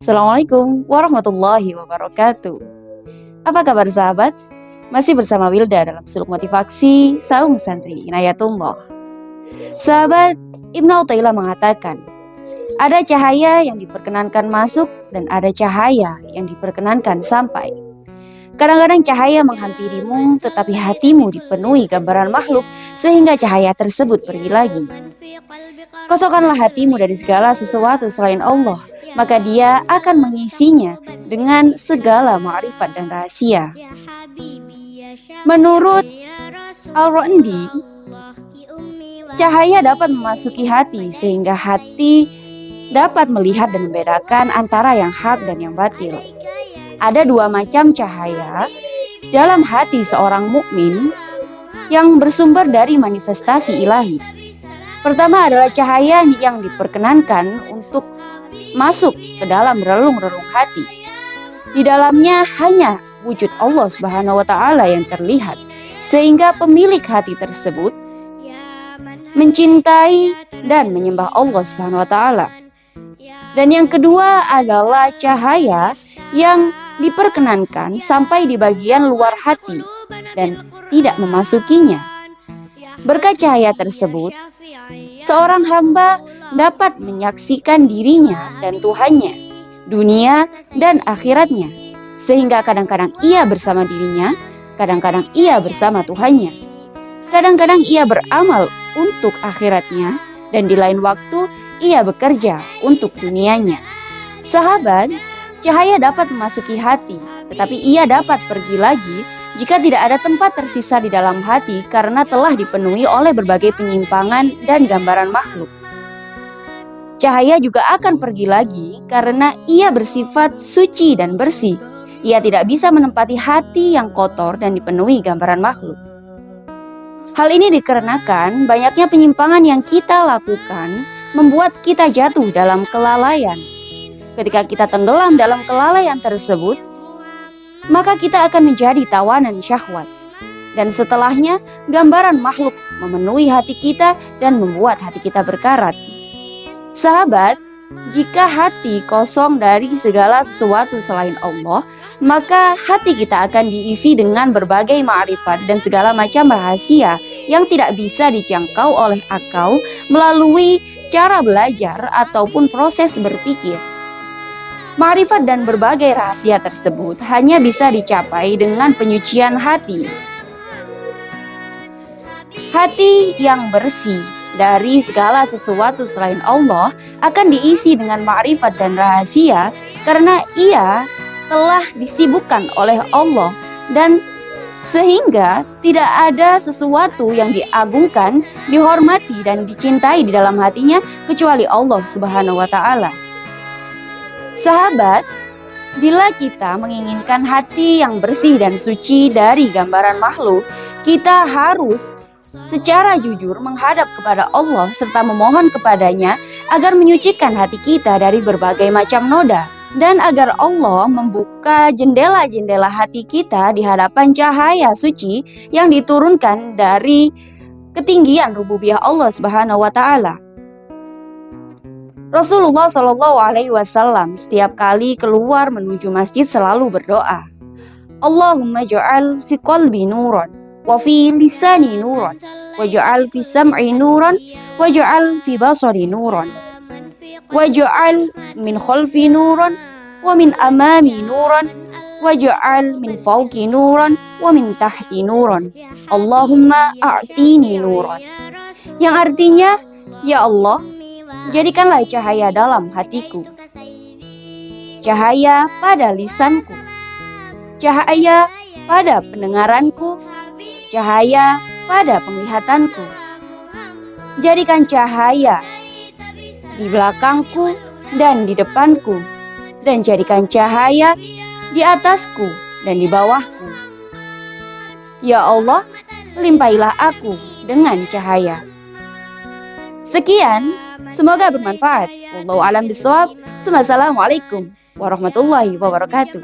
Assalamualaikum warahmatullahi wabarakatuh. Apa kabar sahabat? Masih bersama Wilda dalam suluk motivasi Saung Santri Inayatullah. Sahabat, Ibnu Athaillah mengatakan, ada cahaya yang diperkenankan masuk dan ada cahaya yang diperkenankan sampai. Kadang-kadang cahaya menghampirimu, tetapi hatimu dipenuhi gambaran makhluk sehingga cahaya tersebut pergi lagi. Kosongkanlah hatimu dari segala sesuatu selain Allah, maka Dia akan mengisinya dengan segala ma'rifat dan rahasia. Menurut Al-Randi, cahaya dapat memasuki hati sehingga hati dapat melihat dan membedakan antara yang hak dan yang batil. Ada dua macam cahaya dalam hati seorang mukmin yang bersumber dari manifestasi ilahi. Pertama adalah cahaya yang diperkenankan untuk masuk ke dalam relung-relung hati. Di dalamnya hanya wujud Allah Subhanahu wa taala yang terlihat, sehingga pemilik hati tersebut mencintai dan menyembah Allah Subhanahu wa taala. Dan yang kedua adalah cahaya yang diperkenankan sampai di bagian luar hati dan tidak memasukinya. Berkat cahaya tersebut, seorang hamba dapat menyaksikan dirinya dan Tuhannya, dunia dan akhiratnya, sehingga kadang-kadang ia bersama dirinya, kadang-kadang ia bersama Tuhannya. Kadang-kadang ia beramal untuk akhiratnya, dan di lain waktu ia bekerja untuk dunianya. Sahabat, cahaya dapat memasuki hati, tetapi ia dapat pergi lagi jika tidak ada tempat tersisa di dalam hati karena telah dipenuhi oleh berbagai penyimpangan dan gambaran makhluk. Cahaya juga akan pergi lagi karena ia bersifat suci dan bersih. Ia tidak bisa menempati hati yang kotor dan dipenuhi gambaran makhluk. Hal ini dikarenakan banyaknya penyimpangan yang kita lakukan membuat kita jatuh dalam kelalaian. Ketika kita tenggelam dalam kelalaian tersebut, maka kita akan menjadi tawanan syahwat. Dan setelahnya, gambaran makhluk memenuhi hati kita dan membuat hati kita berkarat. Sahabat, jika hati kosong dari segala sesuatu selain Allah, maka hati kita akan diisi dengan berbagai ma'rifat dan segala macam rahasia yang tidak bisa dijangkau oleh akal melalui cara belajar ataupun proses berpikir. Ma'rifat dan berbagai rahasia tersebut hanya bisa dicapai dengan penyucian hati. Hati yang bersih dari segala sesuatu selain Allah akan diisi dengan ma'rifat dan rahasia karena ia telah disibukkan oleh Allah, dan sehingga tidak ada sesuatu yang diagungkan, dihormati dan dicintai di dalam hatinya kecuali Allah Subhanahu wa taala. Sahabat, bila kita menginginkan hati yang bersih dan suci dari gambaran makhluk, kita harus secara jujur menghadap kepada Allah serta memohon kepadanya agar menyucikan hati kita dari berbagai macam noda, dan agar Allah membuka jendela-jendela hati kita di hadapan cahaya suci yang diturunkan dari ketinggian rububiyah Allah Subhanahu wa taala. Rasulullah Shallallahu Alaihi Wasallam setiap kali keluar menuju masjid selalu berdoa, Allahumma ja'al fi qalbi nuran, wa fi lisani nuran, wa ja'al fi sam'i nuran, wa ja'al fi basari nuran, wa ja'al min khalfi nuran, wa min amami nuran, wa ja'al min fawqi nuran, wa min tahti nuran. Allahumma a'tini nuran. Yang artinya, ya Allah, jadikanlah cahaya dalam hatiku, cahaya pada lisanku, cahaya pada pendengaranku, cahaya pada penglihatanku. Jadikan cahaya di belakangku dan di depanku, dan jadikan cahaya di atasku dan di bawahku. Ya Allah, limpahilah aku dengan cahaya. Sekian, semoga bermanfaat. Wallahu a'lam bishawab. Wassalamualaikum warahmatullahi wabarakatuh.